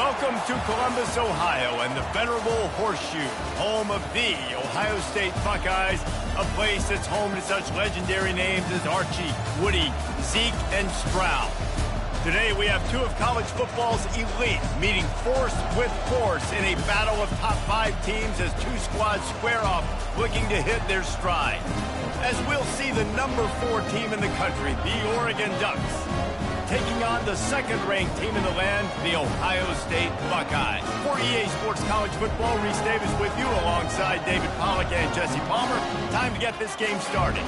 Welcome to Columbus, Ohio, and the venerable Horseshoe, home of the Ohio State Buckeyes, a place that's home to such legendary names as Archie, Woody, Zeke, and Stroud. Today, we have two of college football's elite meeting force with force in a battle of top 5 teams as two squads square off, looking to hit their stride. As we'll see the number 4 team in the country, the Oregon Ducks, taking on the second-ranked team in the land, the Ohio State Buckeyes. For EA Sports College Football, Reese Davis with you alongside David Pollack and Jesse Palmer. Time to get this game started.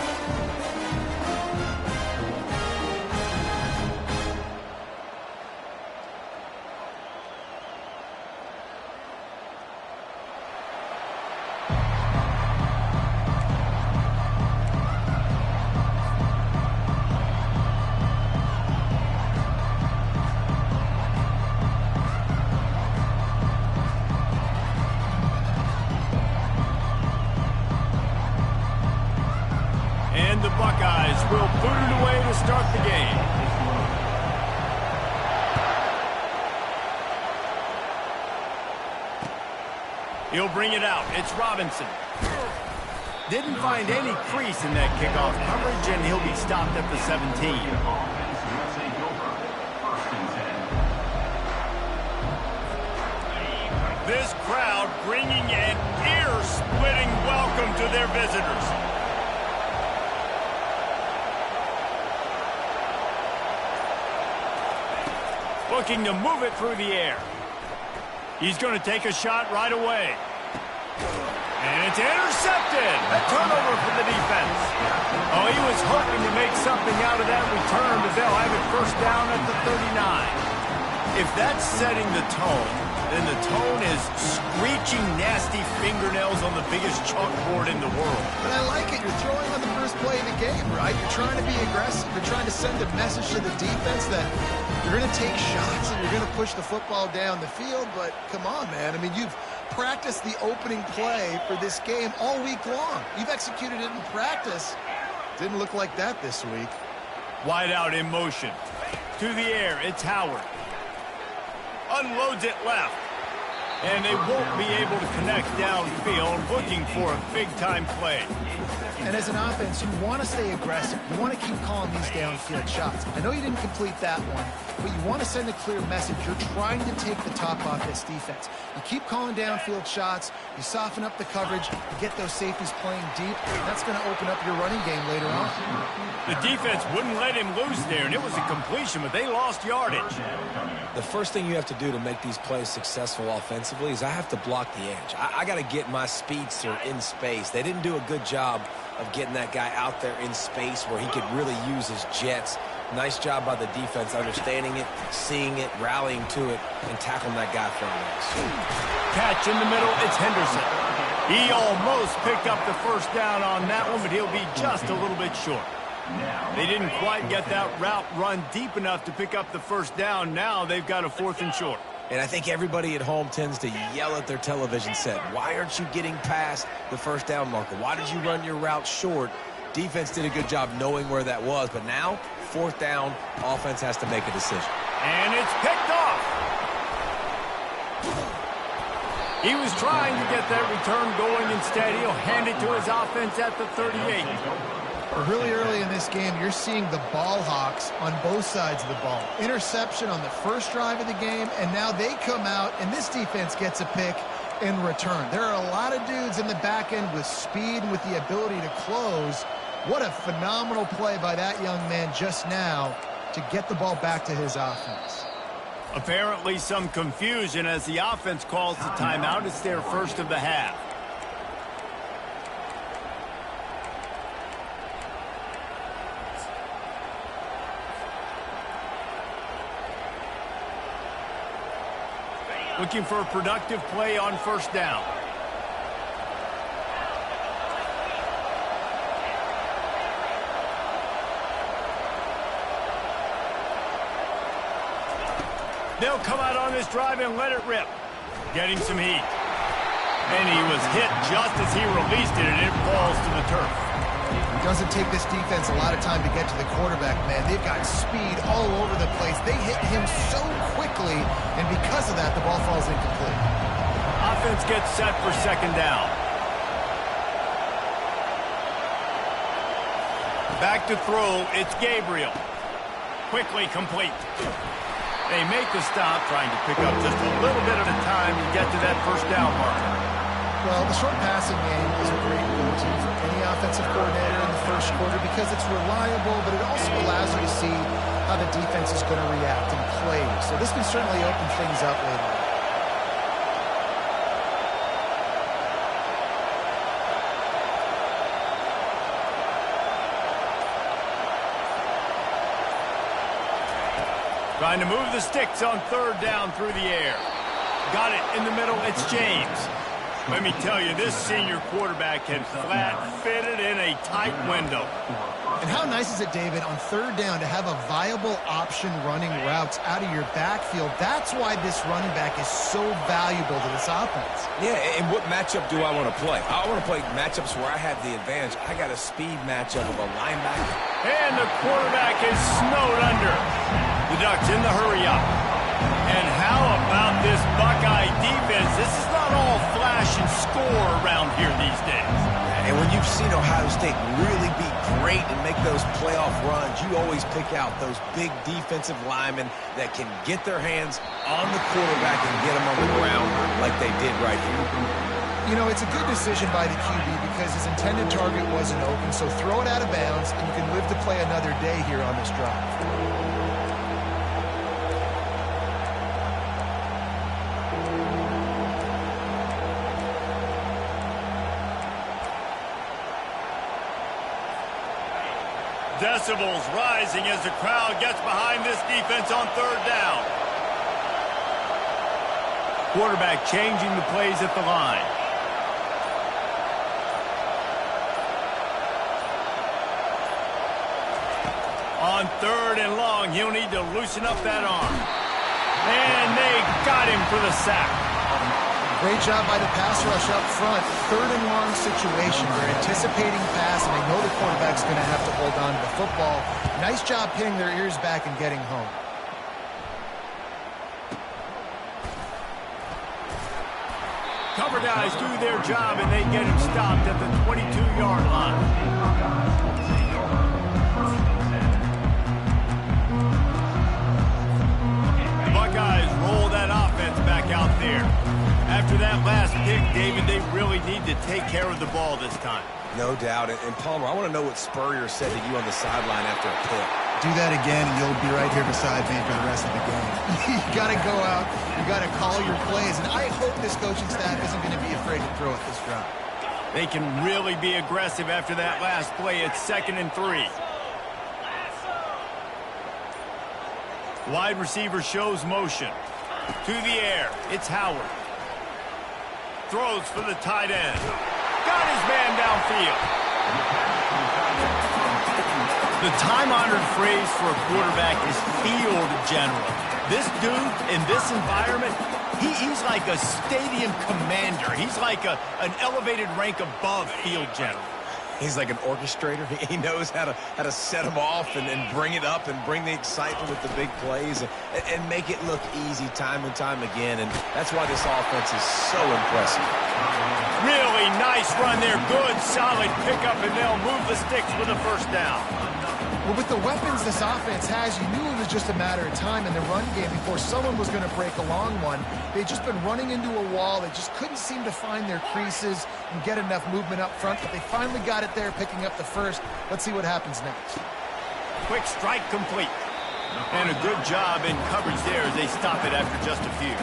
The Buckeyes will boot it away to start the game. He'll bring it out. It's Robinson. Didn't find any crease in that kickoff coverage, and he'll be stopped at the 17. This crowd bringing an ear-splitting welcome to their visitors. Looking to move it through the air. He's going to take a shot right away. And it's intercepted. A turnover for the defense. Oh, he was hoping to make something out of that return, but they'll have it first down at the 39. If that's setting the tone, then the tone is screeching nasty fingernails on the biggest chalkboard in the world. But I like it. You're throwing on the first play of the game, right? You're trying to be aggressive. You're trying to send a message to the defense that you're going to take shots and you're going to push the football down the field. But come on, man. I mean, you've practiced the opening play for this game all week long. You've executed it in practice. Didn't look like that this week. Wide out in motion. To the air, it's Howard. Unloads it left. And they won't be able to connect downfield, looking for a big-time play. And as an offense, you want to stay aggressive. You want to keep calling these downfield shots. I know you didn't complete that one, but you want to send a clear message. You're trying to take the top off this defense. You keep calling downfield shots. You soften up the coverage. You get those safeties playing deep. That's going to open up your running game later on. The defense wouldn't let him loose there, and it was a completion, but they lost yardage. The first thing you have to do to make these plays successful offensively is I have to block the edge. I got to get my speedster in space. They didn't do a good job of getting that guy out there in space where he could really use his jets. Nice job by the defense understanding it, seeing it, rallying to it, and tackling that guy from us. Catch in the middle, it's Henderson. He almost picked up the first down on that one, but he'll be just a little bit short. They didn't quite get that route run deep enough to pick up the first down. Now they've got a 4th and short. And I think everybody at home tends to yell at their television set, why aren't you getting past the first down marker? Why did you run your route short? Defense did a good job knowing where that was, but now, 4th down, offense has to make a decision. And it's picked off. He was trying to get that return going. Instead, he'll hand it to his offense at the 38. Really early in this game, you're seeing the ball hawks on both sides of the ball. Interception on the first drive of the game, and now they come out, and this defense gets a pick in return. There are a lot of dudes in the back end with speed and with the ability to close. What a phenomenal play by that young man just now to get the ball back to his offense. Apparently some confusion as the offense calls the timeout. It's their first of the half. Looking for a productive play on first down. They'll come out on this drive and let it rip. Getting some heat. And he was hit just as he released it, and it falls to the turf. It doesn't take this defense a lot of time to get to the quarterback, man. They've got speed all over the place. They hit him so quickly, and because of that, the ball falls incomplete. Offense gets set for second down. Back to throw, it's Gabriel. Quickly complete. They make the stop, trying to pick up just a little bit at a time to get to that first down marker. Well, the short passing game is a great go-to for any offensive coordinator in the first quarter because it's reliable, but it also allows you to see how the defense is going to react and play. So this can certainly open things up later on. Trying to move the sticks on third down through the air. Got it in the middle. It's James. Let me tell you, this senior quarterback can flat fit it in a tight window. And how nice is it, David, on third down to have a viable option running routes out of your backfield? That's why this running back is so valuable to this offense. Yeah, and what matchup do I want to play? I want to play matchups where I have the advantage. I got a speed matchup of a linebacker. And the quarterback is snowed under. The Ducks in the hurry-up. And how about this Buckeye defense? This is not all flash and score around here these days. And when you've seen Ohio State really be great and make those playoff runs, you always pick out those big defensive linemen that can get their hands on the quarterback and get him on the ground like they did right here. You know, it's a good decision by the QB because his intended target wasn't open, so throw it out of bounds, and you can live to play another day here on this drive. Decibels rising as the crowd gets behind this defense on third down. Quarterback changing the plays at the line. On third and long, he'll need to loosen up that arm. And they got him for the sack. Great job by the pass rush up front. Third and long situation. They're anticipating pass, and they know the quarterback's going to have to hold on to the football. Nice job pinning their ears back and getting home. Cover guys do their job, and they get him stopped at the 22-yard line. The Buckeyes roll that offense back out there. After that last pick, David, they really need to take care of the ball this time. No doubt. And Palmer, I want to know what Spurrier said to you on the sideline after a pick. Do that again, and you'll be right here beside me for the rest of the game. You got to go out. You got to call your plays, and I hope this coaching staff isn't going to be afraid to throw at this drive. They can really be aggressive after that last play. It's 2nd and 3. Wide receiver shows motion. To the air. It's Howard. Throws for the tight end. Got his man downfield. The time-honored phrase for a quarterback is field general. This dude in this environment, he's like a stadium commander. He's like an elevated rank above field general. He's like an orchestrator. He knows how to set them off and bring it up and bring the excitement with the big plays and make it look easy time and time again. And that's why this offense is so impressive. Really nice run there. Good, solid pickup, and they'll move the sticks with a first down. Well, with the weapons this offense has, you knew it was just a matter of time in the run game before someone was going to break a long one. They'd just been running into a wall. They just couldn't seem to find their creases and get enough movement up front, but they finally got it there, picking up the first. Let's see what happens next. Quick strike complete. And a good job in coverage there as they stop it after just a few.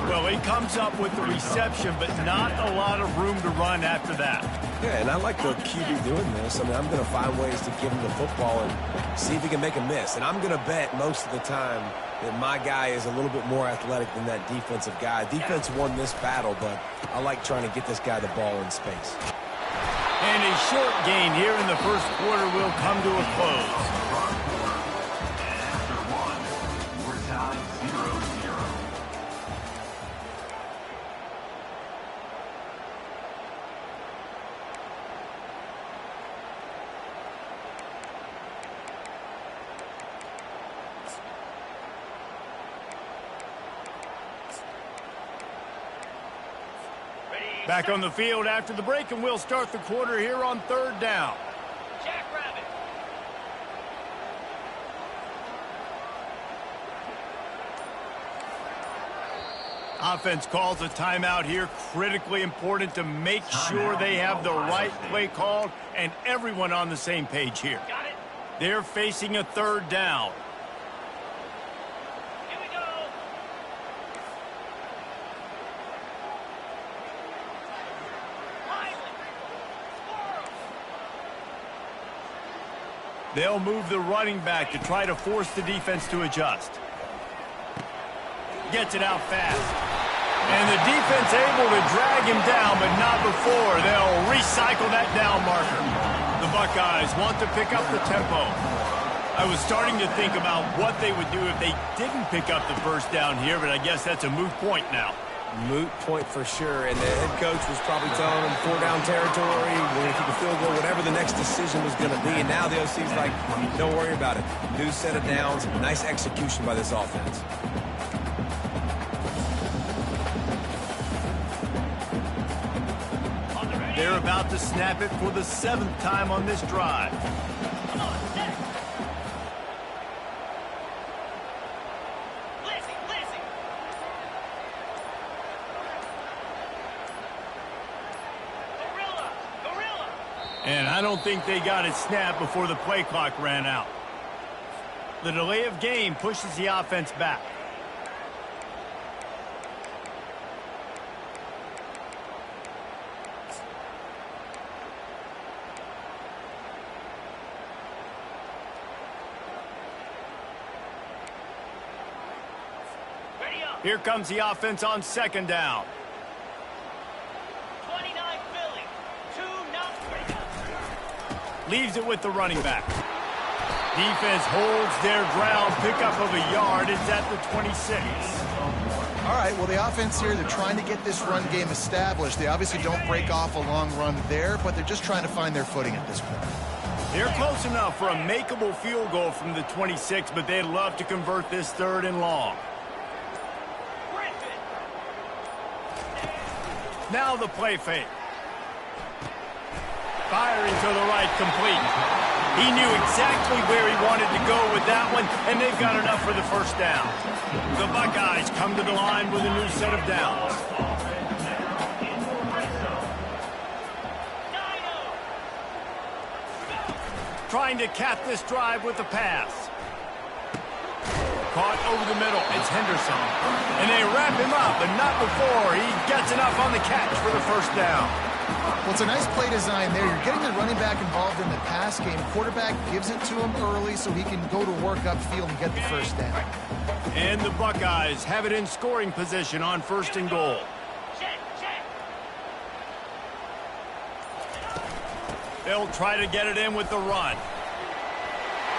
Well, he comes up with the reception, but not a lot of room to run after that. Yeah, and I like the QB doing this. I mean, I'm going to find ways to give him the football and see if he can make a miss. And I'm going to bet most of the time that my guy is a little bit more athletic than that defensive guy. Defense won this battle, but I like trying to get this guy the ball in space. And a short gain here in the first quarter will come to a close. Back on the field after the break, and we'll start the quarter here on 3rd down. Jackrabbit. Offense calls a timeout here. Critically important to make sure they have the right play called and everyone on the same page here. Got it. They're facing a 3rd down. Here we go. They'll move the running back to try to force the defense to adjust. Gets it out fast. And the defense able to drag him down, but not before. They'll recycle that down marker. The Buckeyes want to pick up the tempo. I was starting to think about what they would do if they didn't pick up the 1st down here, but I guess that's a moot point now. Moot point for sure, and the head coach was probably telling him 4-down territory, we're going to kick a field goal, whatever the next decision was going to be, and now the OC's like, don't worry about it. New set of downs, nice execution by this offense. They're about to snap it for the 7th time on this drive. Come on, next. Lizzie. Gorilla. And I don't think they got it snapped before the play clock ran out. The delay of game pushes the offense back. Here comes the offense on 2nd down. 29 Philly. 2-0. Leaves it with the running back. Defense holds their ground. Pickup of a yard is at the 26. All right, well, the offense here, they're trying to get this run game established. They obviously don't break off a long run there, but they're just trying to find their footing at this point. They're close enough for a makeable field goal from the 26, but they'd love to convert this 3rd and long. Now the play fake. Firing to the right, complete. He knew exactly where he wanted to go with that one, and they've got enough for the 1st down. The Buckeyes come to the line with a new set of downs. Trying to cap this drive with the pass. Caught over the middle. It's Henderson. And they wrap him up, but not before he gets enough on the catch for the 1st down. Well, it's a nice play design there. You're getting the running back involved in the pass game. Quarterback gives it to him early so he can go to work upfield and get the 1st down. And the Buckeyes have it in scoring position on 1st and goal. Check. They'll try to get it in with the run.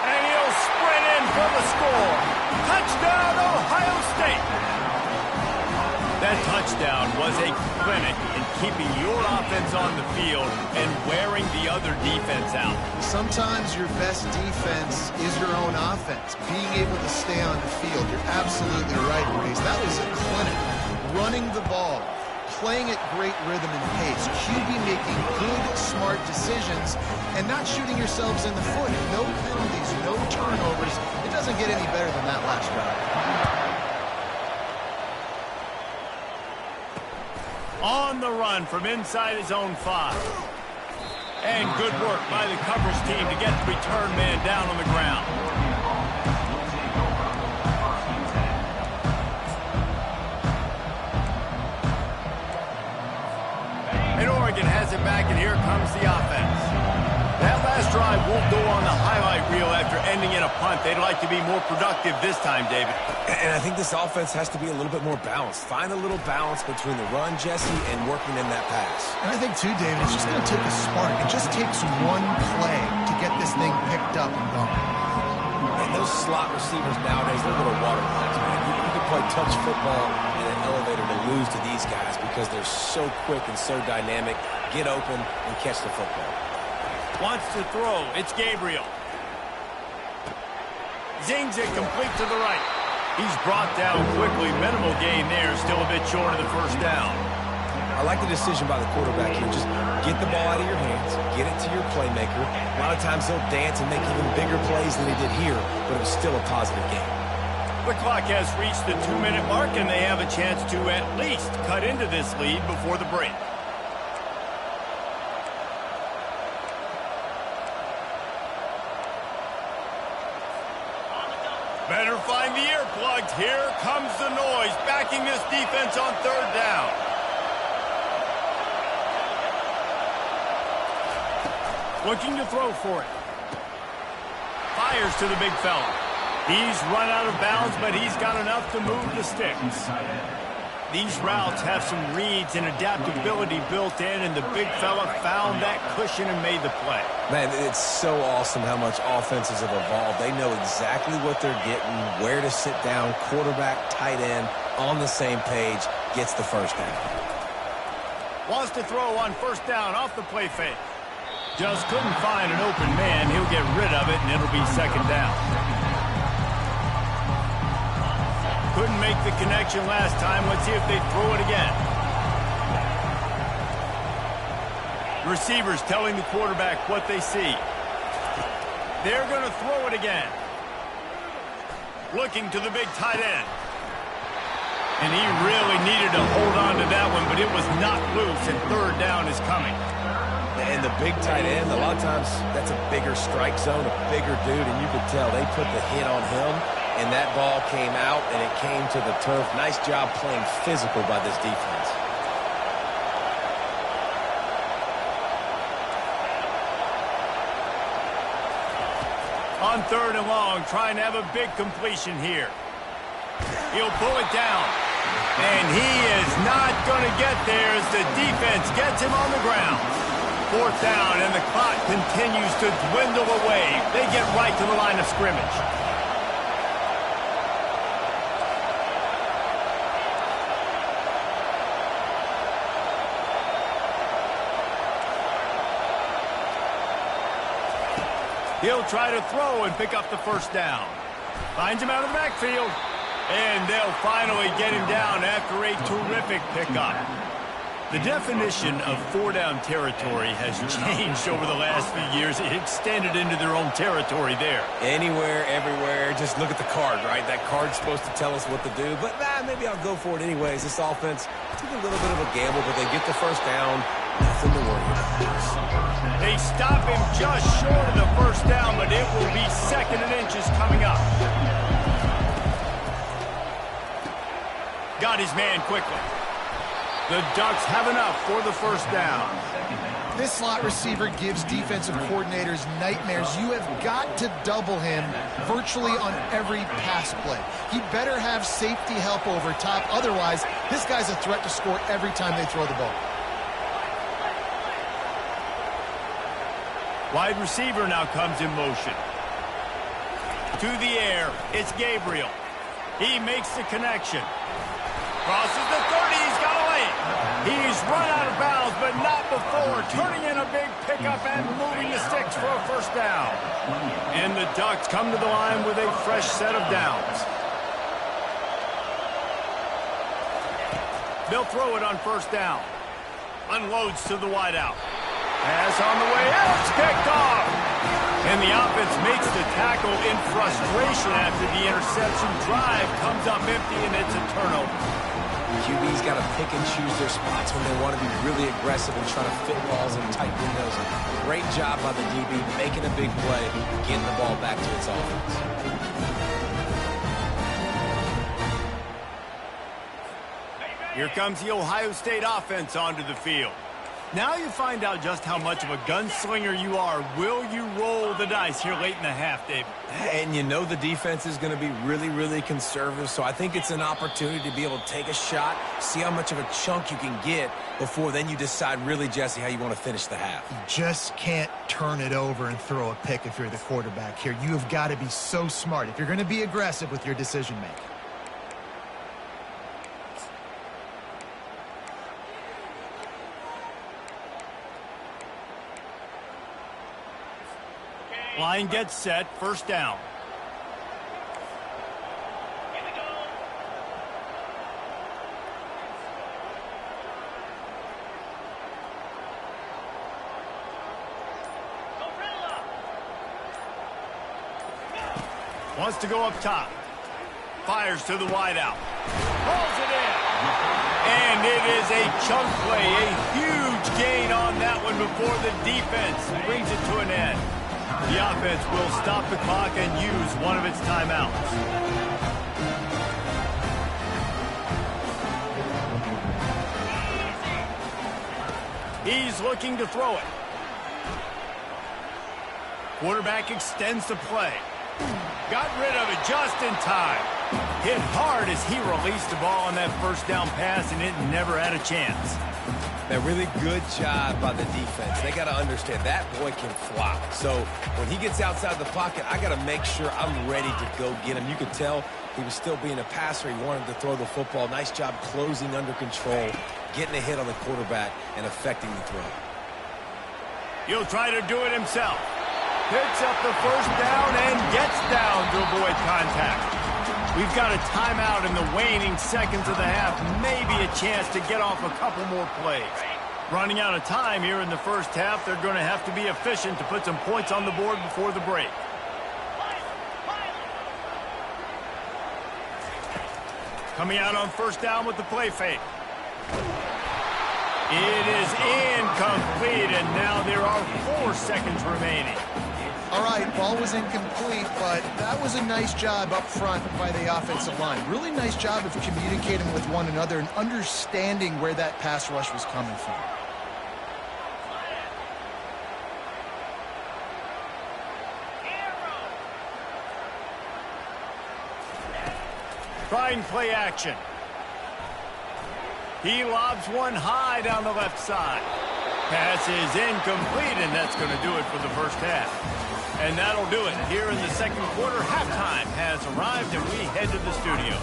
And he'll sprint in for the score. Touchdown, Ohio State. That touchdown was a clinic in keeping your offense on the field and wearing the other defense out. Sometimes your best defense is your own offense. Being able to stay on the field, you're absolutely right, Reese. That was a clinic. Running the ball, playing at great rhythm and pace. QB making good, smart decisions and not shooting yourselves in the foot. No penalties, no turnovers. It doesn't get any better than that last drive. On the run from inside his own 5. And good work by the coverage team to get the return man down on the ground. And Oregon has it back, and here comes the offense. That last drive won't go on the highlight reel after ending in a punt. They'd like to be more productive this time, David. And I think this offense has to be a little bit more balanced. Find a little balance between the run, Jesse, and working in that pass. And I think, too, David, it's just going to take a spark. It just takes one play to get this thing picked up and going. And those slot receivers nowadays, they're little water lines, man. You can play touch football in an elevator to lose to these guys because they're so quick and so dynamic. Get open and catch the football. Wants to throw. It's Gabriel. Zings it complete to the right. He's brought down quickly. Minimal gain there. Still a bit short of the 1st down. I I like the decision by the quarterback here. Just get the ball out of your hands, get it to your playmaker. A lot of times he'll dance and make even bigger plays than he did here, but it was still a positive game. The clock has reached the 2-minute mark, and they have a chance to at least cut into this lead before the break. Better find the earplugs. Here comes the noise, backing this defense on third down. Looking to throw for it. Fires to the big fella. He's run out of bounds, but he's got enough to move the sticks. These routes have some reads and adaptability built in, and the big fella found that cushion and made the play. Man, it's so awesome how much offenses have evolved. They know exactly what they're getting, where to sit down, quarterback, tight end, on the same page, gets the first down. Wants to throw on first down off the play fake. Just couldn't find an open man. He'll get rid of it, and it'll be second down. Couldn't make the connection last time. Let's see if they throw it again. Receivers telling the quarterback what they see. They're going to throw it again. Looking to the big tight end. And he really needed to hold on to that one, but it was not loose, and third down is coming. And the big tight end, a lot of times that's a bigger strike zone, a bigger dude, and you could tell they put the hit on him, and that ball came out, and it came to the turf. Nice job playing physical by this defense. On third and long, trying to have a big completion here. He'll pull it down. And he is not going to get there as the defense gets him on the ground. Fourth down, and the clock continues to dwindle away. They get right to the line of scrimmage. He'll try to throw and pick up the first down. Finds him out of the backfield. And they'll finally get him down after a terrific pickup. The definition of four-down territory has changed over the last few years. It extended into their own territory there. Anywhere, everywhere, just look at the card, right? That card's supposed to tell us what to do, but maybe I'll go for it anyways. This offense took a little bit of a gamble, but they get the first down. Nothing to worry about. They stop him just short of the first down, but it will be second and inches coming up. Got his man quickly. The Ducks have enough for the first down. This slot receiver gives defensive coordinators nightmares. You have got to double him virtually on every pass play. He better have safety help over top. Otherwise, this guy's a threat to score every time they throw the ball. Wide receiver now comes in motion. To the air, it's Gabriel. He makes the connection. Crosses the 30, he's got a lane. He's run out of bounds, but not before. Turning in a big pickup and moving the sticks for a first down. And the Ducks come to the line with a fresh set of downs. They'll throw it on first down. Unloads to the wideout. Pass on the way out, it's picked off. And the offense makes the tackle in frustration after the interception. Drive comes up empty, and it's a turnover. QB's got to pick and choose their spots when they want to be really aggressive and try to fit balls in tight windows. Great job by the DB making a big play, getting the ball back to its offense. Here comes the Ohio State offense onto the field. Now you find out just how much of a gunslinger you are. Will you roll the dice here late in the half, David? And you know the defense is going to be really, really conservative, so I think it's an opportunity to be able to take a shot, see how much of a chunk you can get before then you decide really, Jesse, how you want to finish the half. You just can't turn it over and throw a pick if you're the quarterback here. You have got to be so smart if you're going to be aggressive with your decision-making. Line gets set, first down. Wants to go up top. Fires to the wideout. Rolls it in. And it is a chunk play. A huge gain on that one before the defense brings it to an end. The offense will stop the clock and use one of its timeouts. He's looking to throw it. Quarterback extends the play. Got rid of it just in time. Hit hard as he released the ball on that first down pass, and it never had a chance. A really good job by the defense. They got to understand that boy can fly. So when he gets outside the pocket, I got to make sure I'm ready to go get him. You could tell he was still being a passer. He wanted to throw the football. Nice job closing under control, getting a hit on the quarterback, and affecting the throw. He'll try to do it himself. Picks up the first down and gets down to avoid contact. We've got a timeout in the waning seconds of the half. Maybe a chance to get off a couple more plays. Running out of time here in the first half. They're going to have to be efficient to put some points on the board before the break. Coming out on first down with the play fake. It is incomplete, and now there are 4 seconds remaining. All right, ball was incomplete, but that was a nice job up front by the offensive line. Really nice job of communicating with one another and understanding where that pass rush was coming from. Trying play action. He lobs one high down the left side. Pass is incomplete, and that's going to do it for the first half. And that'll do it. Here in the second quarter, halftime has arrived, and we head to the studio.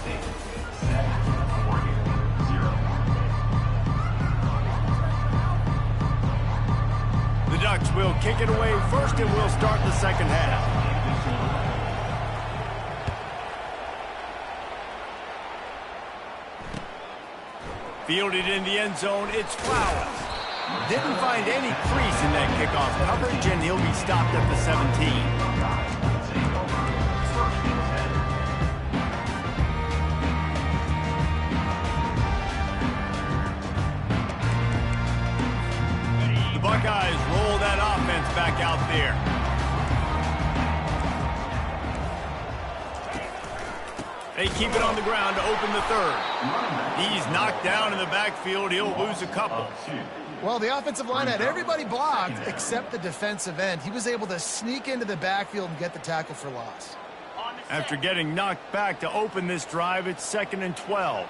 The Ducks will kick it away first, and we'll start the second half. Fielded in the end zone, it's Flowers. Didn't find any crease in that kickoff coverage, and he'll be stopped at the 17. The Buckeyes roll that offense back out there. They keep it on the ground to open the third. He's knocked down in the backfield. He'll lose a couple. Well, the offensive line had everybody blocked except the defensive end. He was able to sneak into the backfield and get the tackle for loss. After getting knocked back to open this drive, it's 2nd and 12.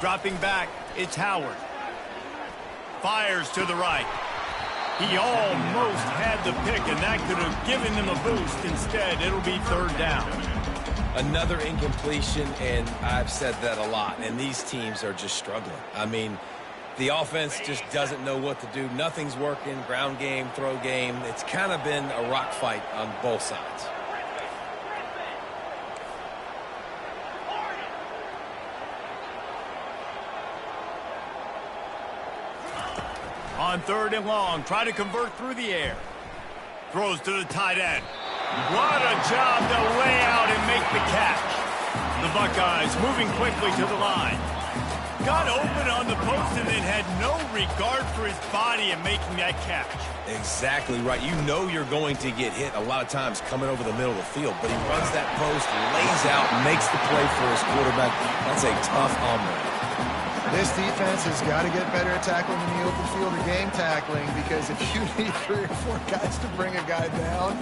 Dropping back, it's Howard. Fires to the right. He almost had the pick, and that could have given him a boost. Instead, it'll be 3rd down. Another incompletion, and I've said that a lot, and these teams are just struggling. I mean, the offense just doesn't know what to do. Nothing's working, ground game, throw game. It's kind of been a rock fight on both sides. On 3rd and long, try to convert through the air. Throws to the tight end. What a job to lay out and make the catch. The Buckeyes moving quickly to the line. Got open on the post and then had no regard for his body in making that catch. Exactly right. You know you're going to get hit a lot of times coming over the middle of the field, but he runs that post, lays out, makes the play for his quarterback. That's a tough hombre. This defense has got to get better at tackling in the open field or game tackling, because if you need 3 or 4 guys to bring a guy down,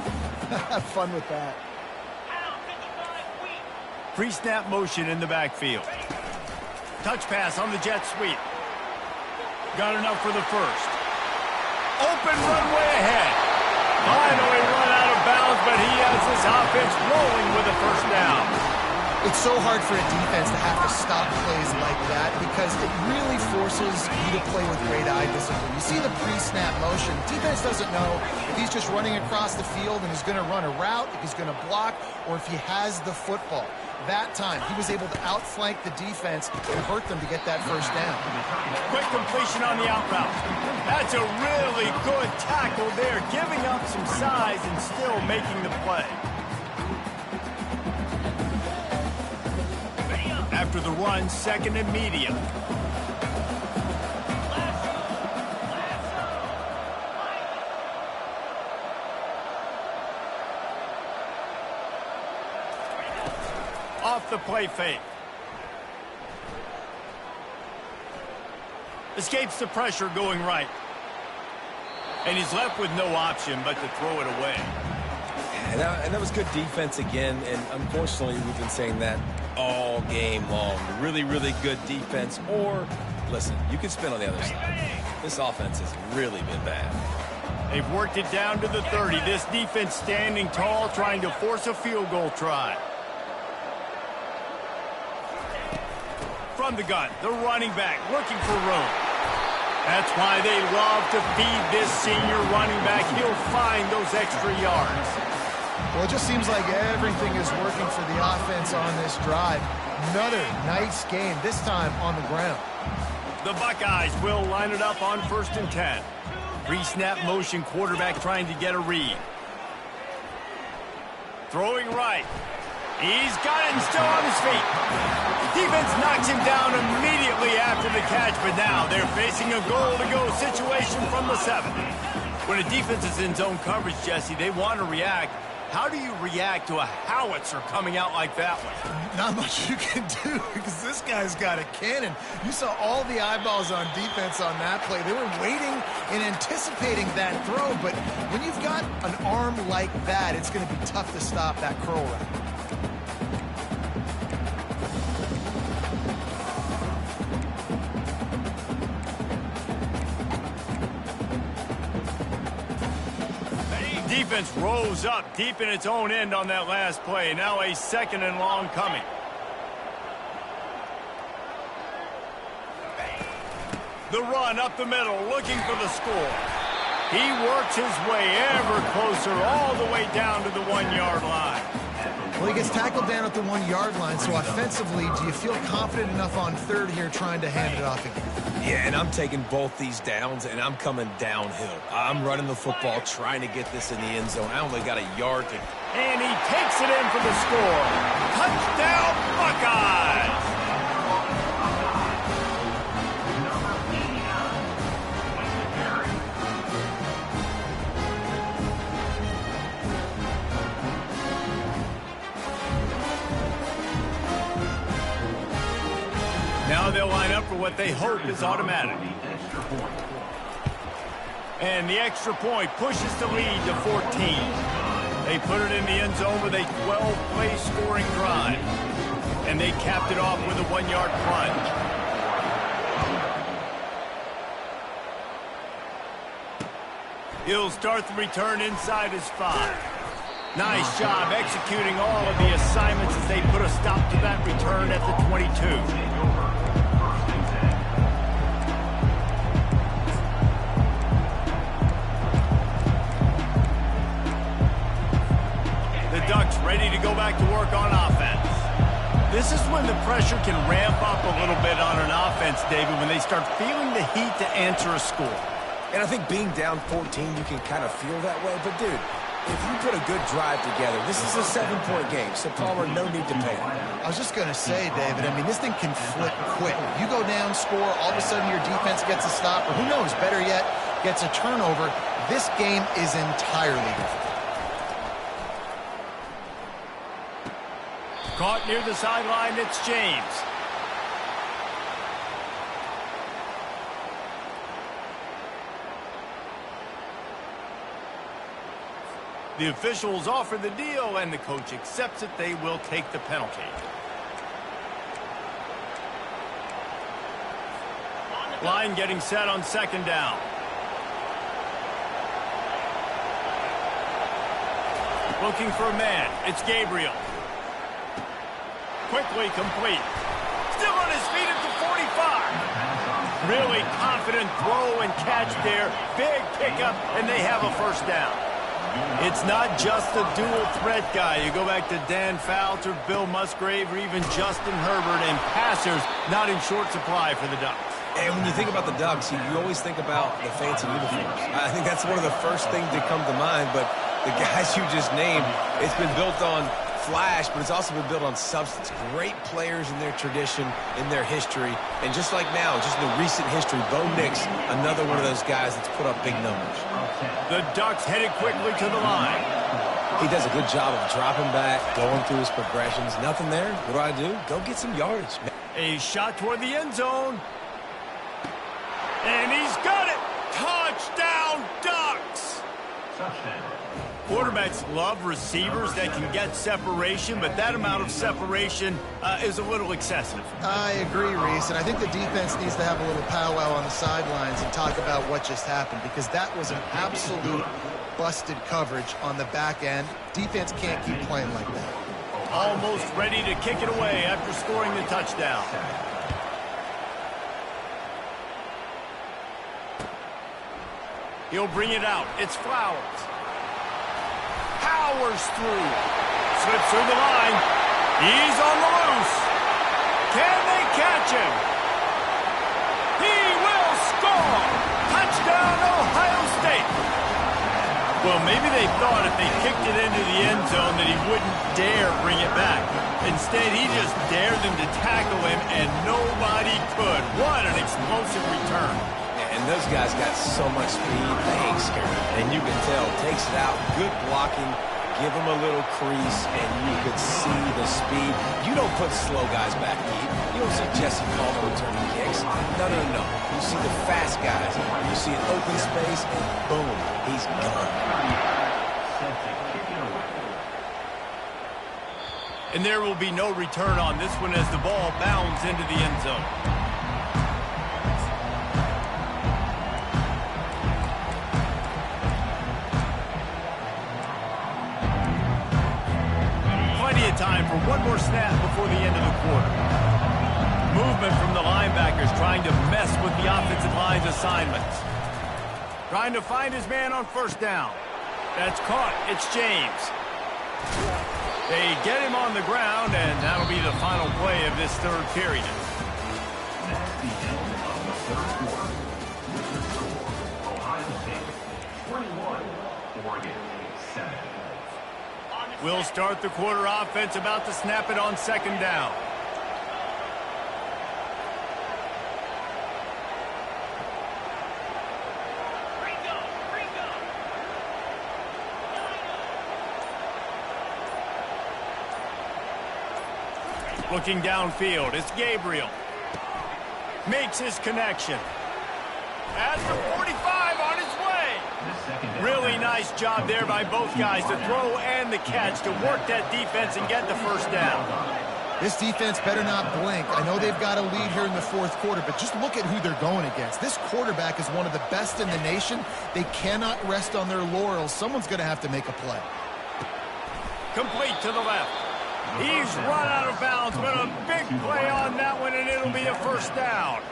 have fun with that. Pre-snap motion in the backfield. Touch pass on the jet sweep. Got enough for the first. Open runway ahead. Finally run out of bounds, but he has this offense rolling with a first down. It's so hard for a defense to have to stop plays like that, because it really forces you to play with great eye discipline. You see the pre-snap motion. Defense doesn't know if he's just running across the field and he's going to run a route, if he's going to block, or if he has the football. that time. He was able to outflank the defense and hurt them to get that first down. Quick completion on the out route. That's a really good tackle there, giving up some size and still making the play. After the run, second and medium. Off the play fake. Escapes the pressure going right. And he's left with no option but to throw it away. And that was good defense again, and unfortunately we've been saying that all game long. Really, really good defense, or, listen, you can spin on the other side. This offense has really been bad. They've worked it down to the 30. This defense standing tall, trying to force a field goal try. From the gun, the running back looking for room. That's why they love to feed this senior running back. He'll find those extra yards. Well, it just seems like everything is working for the offense on this drive. Another nice game, this time on the ground. The Buckeyes will line it up on 1st and 10. Pre-snap motion, quarterback trying to get a read. Throwing right. He's got it and still on his feet. Defense knocks him down immediately after the catch, but now they're facing a goal-to-go situation from the 7. When a defense is in zone coverage, Jesse, they want to react. How do you react to a howitzer coming out like that one? Not much you can do because this guy's got a cannon. You saw all the eyeballs on defense on that play. They were waiting and anticipating that throw, but when you've got an arm like that, it's going to be tough to stop that curl route. Defense rose up deep in its own end on that last play. Now a 2nd and long coming. The run up the middle, looking for the score. He works his way ever closer all the way down to the 1-yard line. Well, he gets tackled down at the 1-yard line, so offensively, do you feel confident enough on 3rd here trying to hand it off again? Yeah, and I'm taking both these downs, and I'm coming downhill. I'm running the football, trying to get this in the end zone. I only got a yard to... And he takes it in for the score. Touchdown, Buckeyes! Now they'll line up for what they hope is automatic. And the extra point pushes the lead to 14. They put it in the end zone with a 12-play scoring drive. And they capped it off with a 1-yard plunge. He'll start the return inside his 5. Nice job executing all of the assignments as they put a stop to that return at the 22. Ducks ready to go back to work on offense. This is when the pressure can ramp up a little bit on an offense, David, when they start feeling the heat to answer a score. And I think being down 14, you can kind of feel that way. But, dude, if you put a good drive together, this is a 7-point game, so Palmer, no need to panic. I was just going to say, David, I mean, this thing can flip quick. You go down, score, all of a sudden your defense gets a stop, or who knows, better yet, gets a turnover. This game is entirely different. Caught near the sideline, it's James. The officials offer the deal, and the coach accepts it. They will take the penalty. Line getting set on 2nd down. Looking for a man. It's Gabriel. Quickly complete. Still on his feet at the 45. Really confident throw and catch there. Big pickup, and they have a 1st down. It's not just a dual threat guy. You go back to Dan Fouts or Bill Musgrave or even Justin Herbert, and passers not in short supply for the Ducks. And when you think about the Ducks, you always think about the fancy uniforms. I think that's one of the first things that come to mind, but the guys you just named, it's been built on flash, but it's also been built on substance. Great players in their tradition, in their history, and just like now, just in the recent history, Bo Nix, another one of those guys that's put up big numbers. The Ducks headed quickly to the line. He does a good job of dropping back, going through his progressions. Nothing there. What do? Go get some yardage. A shot toward the end zone. And he's got it! Touchdown, Ducks! Quarterbacks love receivers that can get separation, but that amount of separation is a little excessive. I agree, Reese, and I think the defense needs to have a little powwow on the sidelines and talk about what just happened, because that was an absolute busted coverage on the back end. Defense can't keep playing like that. Almost ready to kick it away after scoring the touchdown. He'll bring it out. It's Flowers. Powers through. Slips through the line. He's on the loose. Can they catch him? He will score. Touchdown, Ohio State. Well, maybe they thought if they kicked it into the end zone that he wouldn't dare bring it back. Instead, he just dared them to tackle him, and nobody could. What an explosive return. And those guys got so much speed, they ain't scared. And you can tell, takes it out, good blocking, give him a little crease, and you could see the speed. You don't put slow guys back deep. You don't see Jesse Palmer returning kicks. No. You see the fast guys. You see an open space, and boom, he's gone. And there will be no return on this one as the ball bounds into the end zone. Time for one more snap before the end of the quarter. Movement from the linebackers trying to mess with the offensive line's assignments. Trying to find his man on first down. That's caught. It's James. They get him on the ground, and that'll be the final play of this third period. That's the end of the third quarter. Ohio State 21, Oregon 7. We'll start the quarter offense, about to snap it on second down. Looking downfield, it's Gabriel. Makes his connection. At the 45 on his way. Really nice job there by both guys to throw and the catch to work that defense and get the first down. This defense better not blink. I know they've got a lead here in the fourth quarter, but just look at who they're going against. This quarterback is one of the best in the nation. They cannot rest on their laurels. Someone's going to have to make a play. Complete to the left. He's run out of bounds, but a big play on that one, and it'll be a first down.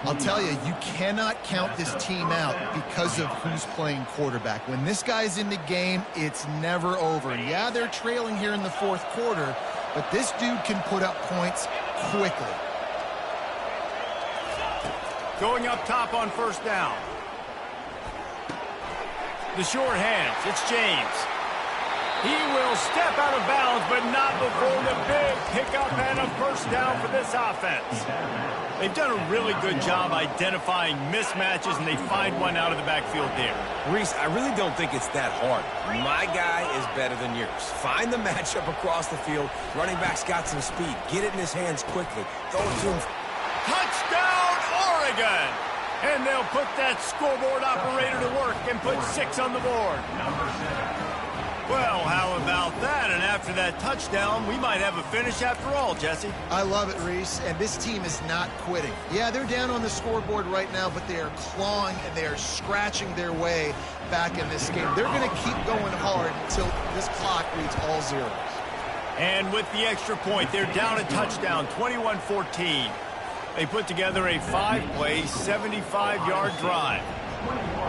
I'll tell you, you cannot count this team out because of who's playing quarterback. When this guy's in the game, it's never over. Yeah, they're trailing here in the fourth quarter, but this dude can put up points quickly. Going up top on first down. The short hands, it's James. He will step out of bounds, but not before the big pickup and a first down for this offense. They've done a really good job identifying mismatches, and they find one out of the backfield there. Reese, I really don't think it's that hard. My guy is better than yours. Find the matchup across the field. Running back's got some speed. Get it in his hands quickly. Throw it to him. Touchdown, Oregon! And they'll put that scoreboard operator to work and put 6 on the board. Well, how about that? And after that touchdown, we might have a finish after all, Jesse. I love it, Reese, and this team is not quitting. Yeah, they're down on the scoreboard right now, but they are clawing and they are scratching their way back in this game. They're going to keep going hard until this clock reads all zeros. And with the extra point, they're down a touchdown, 21-14. They put together a 5-play, 75-yard drive.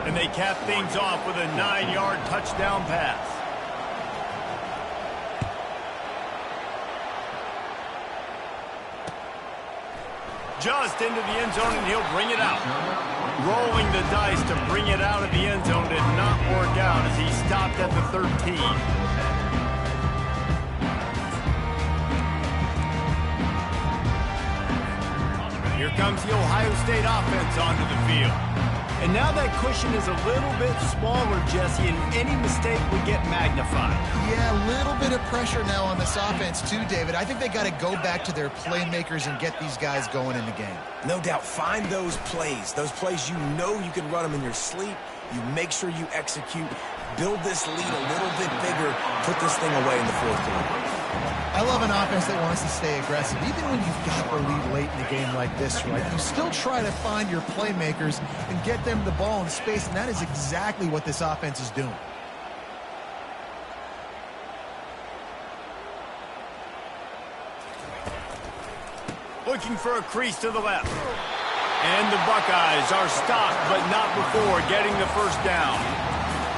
And they cap things off with a 9-yard touchdown pass. Just into the end zone, and he'll bring it out. Rolling the dice to bring it out of the end zone did not work out as he stopped at the 13. Here comes the Ohio State offense onto the field. And now that cushion is a little bit smaller, Jesse, and any mistake would get magnified. Yeah, a little bit of pressure now on this offense too, David. I think they got to go back to their playmakers and get these guys going in the game. No doubt, find those plays you know you can run them in your sleep. You make sure you execute, build this lead a little bit bigger, put this thing away in the fourth quarter. I love an offense that wants to stay aggressive. Even when you've got the lead late in a game like this, right, you still try to find your playmakers and get them the ball in space, and that is exactly what this offense is doing. Looking for a crease to the left. And the Buckeyes are stopped, but not before getting the first down.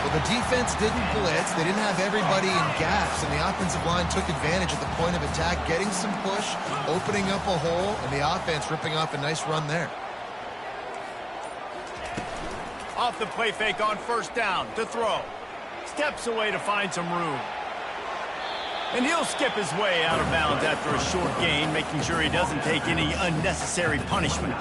Well, the defense didn't blitz. They didn't have everybody in gaps, and the offensive line took advantage at the point of attack, getting some push, opening up a hole, and the offense ripping off a nice run there. Off the play fake on first down to throw. Steps away to find some room. And he'll skip his way out of bounds after a short gain, making sure he doesn't take any unnecessary punishment.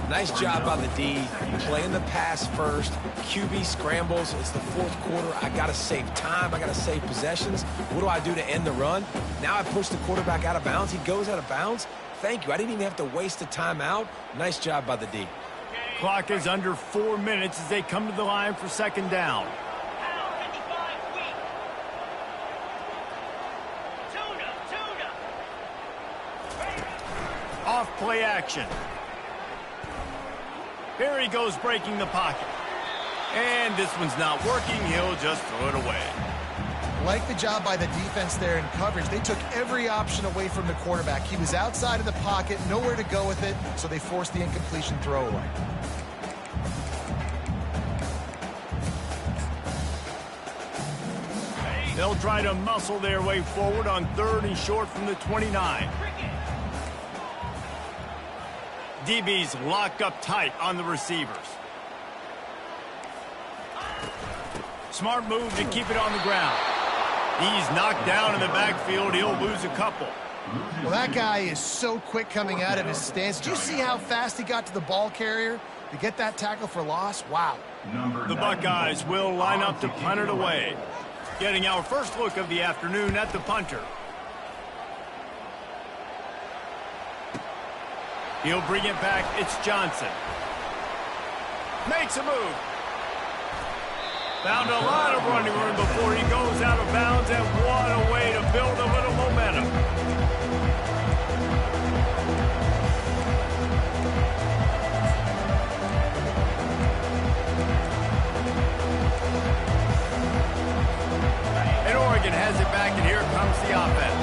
Nice job by the D, playing the pass first. QB scrambles. It's the fourth quarter. I got to save time. I got to save possessions. What do I do to end the run? Now I push the quarterback out of bounds. He goes out of bounds. Thank you. I didn't even have to waste a timeout. Nice job by the D. Clock is under 4 minutes as they come to the line for second down. Off play action. Here he goes breaking the pocket. And this one's not working. He'll just throw it away. Like the job by the defense there in coverage. They took every option away from the quarterback. He was outside of the pocket, nowhere to go with it, so they forced the incompletion throwaway. They'll try to muscle their way forward on 3rd and short from the 29. DBs lock up tight on the receivers. Smart move to keep it on the ground. He's knocked down in the backfield. He'll lose a couple. Well, that guy is so quick coming out of his stance. Do you see how fast he got to the ball carrier to get that tackle for loss? Wow. The Buckeyes will line up to punt it away. Getting our first look of the afternoon at the punter. He'll bring it back. It's Johnson. Makes a move. Found a lot of running room before he goes out of bounds, and what a way to build a little momentum. And Oregon has it back, and here comes the offense.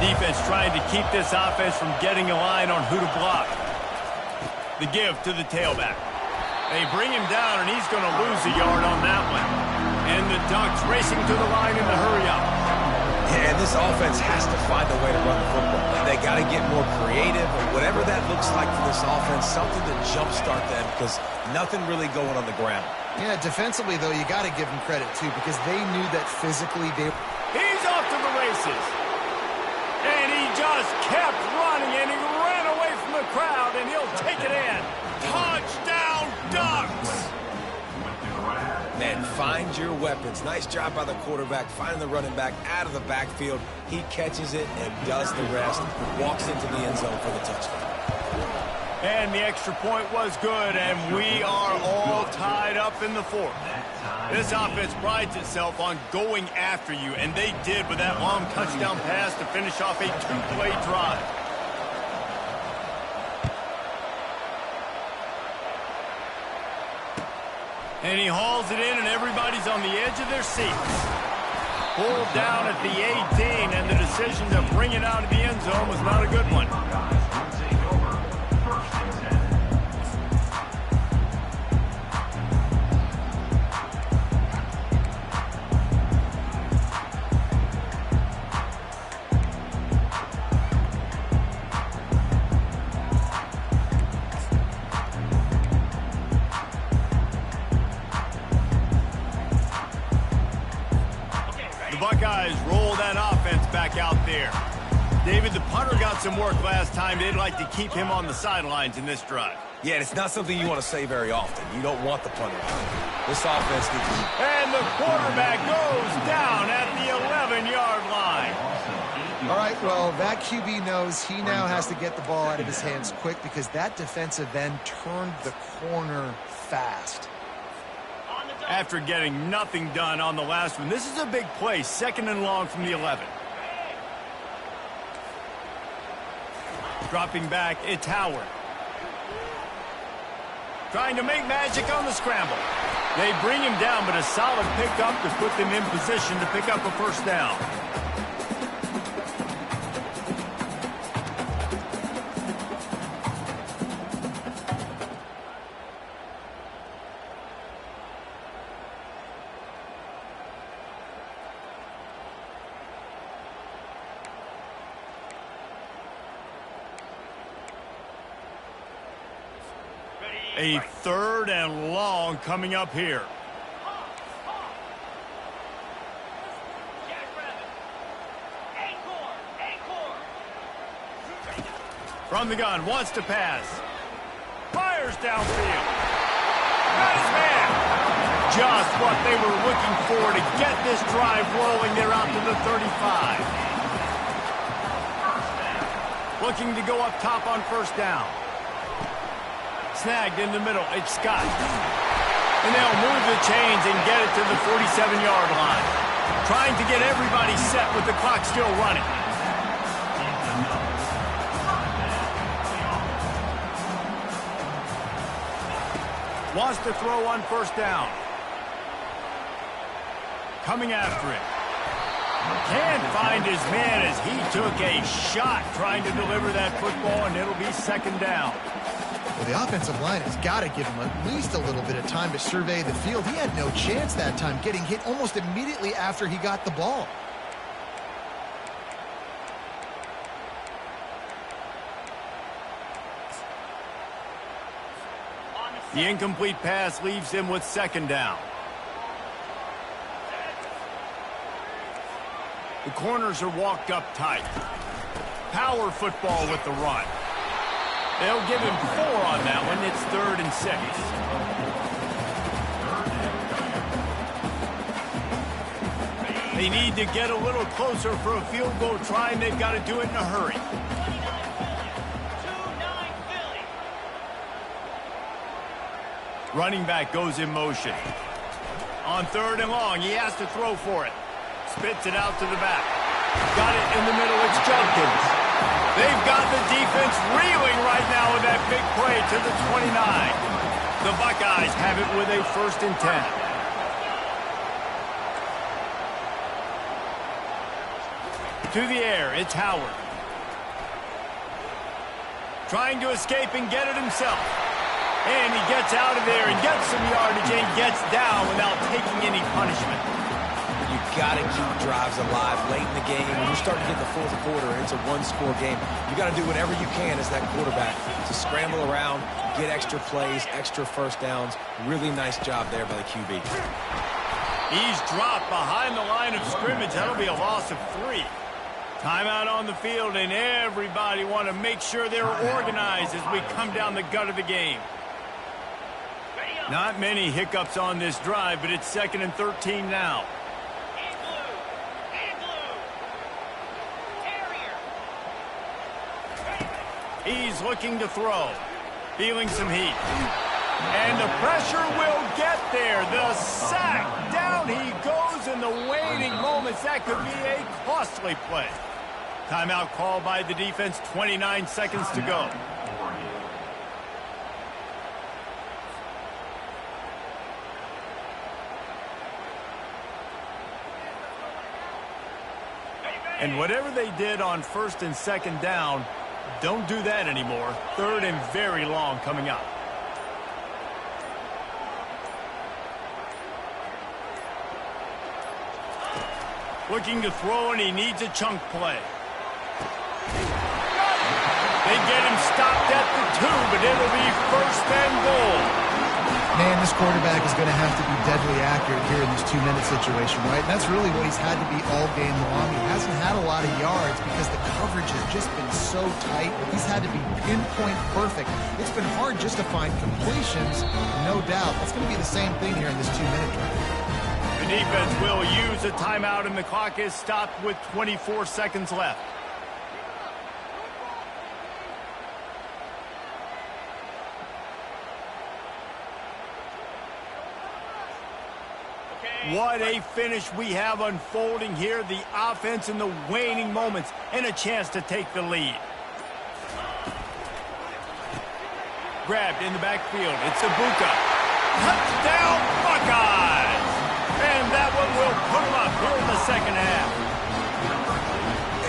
Defense trying to keep this offense from getting a line on who to block. The give to the tailback. They bring him down, and he's going to lose a yard on that one. And the Ducks racing to the line in the hurry-up. Yeah, and this offense has to find a way to run the football. They got to get more creative, or whatever that looks like for this offense, something to jumpstart them, because nothing really going on the ground. Yeah, defensively, though, you got to give them credit, too, because they knew that physically they... He's off to the races. And he just kept running, and he ran away from the crowd, and he'll take it in. Touchdown, Ducks! Man, find your weapons. Nice job by the quarterback, finding the running back out of the backfield. He catches it and does the rest, walks into the end zone for the touchdown. And the extra point was good, and we are all tied up in the fourth. This offense prides itself on going after you, and they did with that long touchdown pass to finish off a 2-play drive. And he hauls it in, and everybody's on the edge of their seats. Pulled down at the 18, and the decision to bring it out of the end zone was not a good one. there. David, the punter got some work last time. They'd like to keep him on the sidelines in this drive. Yeah, and it's not something you want to say very often. You don't want the punter out. This offense needs to... And the quarterback goes down at the 11-yard line. All right, well, that QB knows he now has to get the ball out of his hands quick because that defensive end turned the corner fast. After getting nothing done on the last one, this is a big play, 2nd and long from the 11. Dropping back, it's Howard. Trying to make magic on the scramble. They bring him down, but a solid pickup to put them in position to pick up a first down. A 3rd and long coming up here. From the gun, wants to pass. Fires downfield. Got his man. Just what they were looking for to get this drive rolling. They're out to the 35. Looking to go up top on first down. Snagged in the middle. It's Scott. And they'll move the chains and get it to the 47-yard line. Trying to get everybody set with the clock still running. Wants to throw on first down. Coming after it. Can't find his man as he took a shot trying to deliver that football, and it'll be 2nd down. Well, the offensive line has got to give him at least a little bit of time to survey the field. He had no chance that time, getting hit almost immediately after he got the ball. The incomplete pass leaves him with 2nd down. The corners are walked up tight. Power football with the run. They'll give him 4 on that one. It's 3rd and 6. They need to get a little closer for a field goal try, and they've got to do it in a hurry. Running back goes in motion. On 3rd and long, he has to throw for it. Spits it out to the back. Got it in the middle. It's Judkins. They've got the defense reeling right now with that big play to the 29. The Buckeyes have it with a 1st and 10. To the air, it's Howard. Trying to escape and get it himself. And he gets out of there and gets some yardage and gets down without taking any punishment. You got to keep drives alive late in the game. When you're starting to get the 4th quarter, it's a 1-score game. You got to do whatever you can as that quarterback to scramble around, get extra plays, extra first downs. Really nice job there by the QB. He's dropped behind the line of scrimmage. That'll be a loss of 3. Timeout on the field, and everybody want to make sure they're organized as we come down the gut of the game. Not many hiccups on this drive, but it's 2nd and 13 now. He's looking to throw. Feeling some heat. And the pressure will get there. The sack. Down he goes in the waiting moments. That could be a costly play. Timeout called by the defense. 29 seconds to go. And whatever they did on 1st and 2nd down, don't do that anymore. 3rd and very long coming up. Looking to throw, and he needs a chunk play. They get him stopped at the 2, but it'll be 1st and goal. Man, this quarterback is going to have to be deadly accurate here in this 2-minute situation, right? And that's really what he's had to be all game long. He hasn't had a lot of yards because the coverage has just been so tight. He's had to be pinpoint perfect. It's been hard just to find completions, no doubt. That's going to be the same thing here in this 2-minute drive. The defense will use a timeout, and the clock is stopped with 24 seconds left. What a finish we have unfolding here. The offense in the waning moments and a chance to take the lead. Grabbed in the backfield. It's Ibuka. Touchdown Buckeyes! And that one will put them up here in the second half.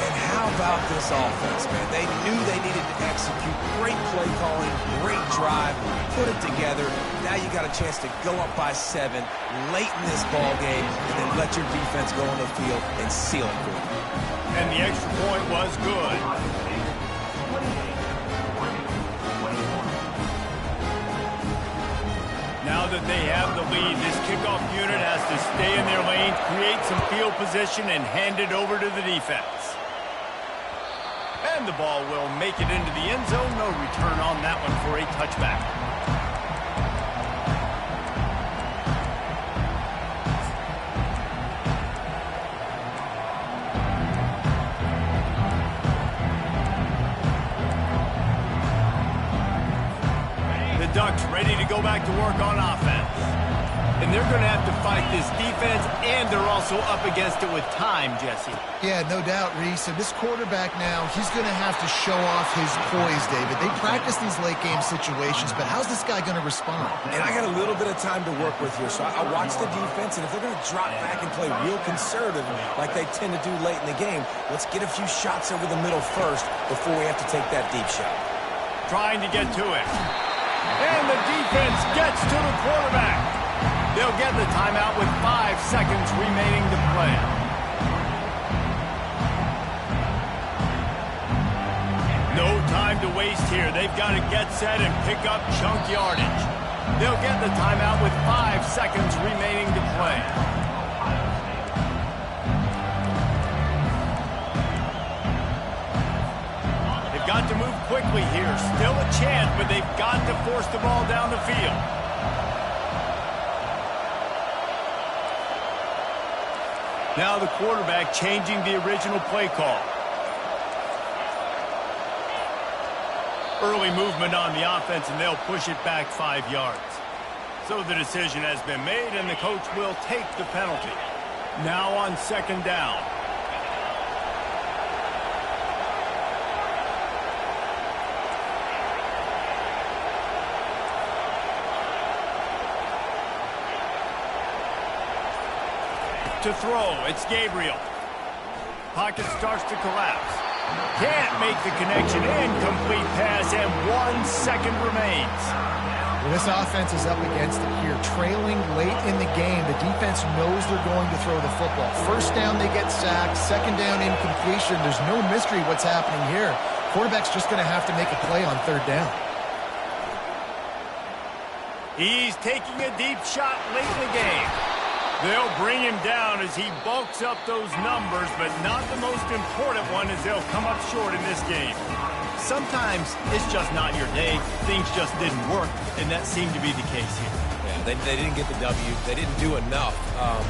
And how about this offense, man? They knew they needed to execute. Great play calling, great drive, put it together. Now you got a chance to go up by 7 late in this ball game and then let your defense go on the field and seal it for you. And the extra point was good. Now that they have the lead, this kickoff unit has to stay in their lanes, create some field position, and hand it over to the defense. And the ball will make it into the end zone. No return on that one for a touchback. The Ducks ready to go back to work on offense. And they're going to have to fight this defense, and they're also up against it with time, Jesse. Yeah, no doubt, Reese. And this quarterback now, he's going to have to show off his poise, David. They practice these late-game situations, but how's this guy going to respond? And I got a little bit of time to work with here, so I watch the defense, and if they're going to drop back and play real conservative like they tend to do late in the game, let's get a few shots over the middle first before we have to take that deep shot. Trying to get to it. And the defense gets to the quarterback. They'll get the timeout with 5 seconds remaining to play. No time to waste here. They've got to get set and pick up chunk yardage. They'll get the timeout with 5 seconds remaining to play. They've got to move quickly here. Still a chance, but they've got to force the ball down the field. Now the quarterback changing the original play call. Early movement on the offense, and they'll push it back 5 yards. So the decision has been made, and the coach will take the penalty. Now on second down. To throw, it's Gabriel. Pocket starts to collapse. Can't make the connection. Incomplete pass, and 1 second remains. Well, this offense is up against it here. Trailing late in the game, the defense knows they're going to throw the football. First down, they get sacked. Second down, incompletion. There's no mystery what's happening here. Quarterback's just going to have to make a play on third down. He's taking a deep shot late in the game. They'll bring him down as he bulks up those numbers, but not the most important one as they'll come up short in this game. Sometimes it's just not your day. Things just didn't work, and that seemed to be the case here. Yeah, they didn't get the W. They didn't do enough.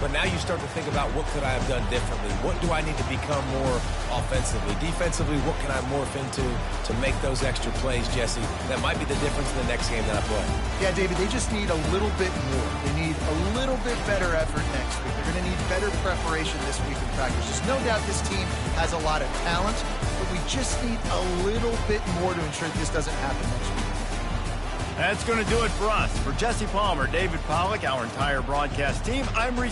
But now you start to think about what could I have done differently? What do I need to become more offensively? Defensively, what can I morph into to make those extra plays, Jesse? That might be the difference in the next game that I play. Yeah, David, they just need a little bit more. They need a little bit better effort next week. They're going to need better preparation this week in practice. There's no doubt this team has a lot of talent, but we just need a little bit more to ensure that this doesn't happen next week. That's going to do it for us. For Jesse Palmer, David Pollack, our entire broadcast team, I'm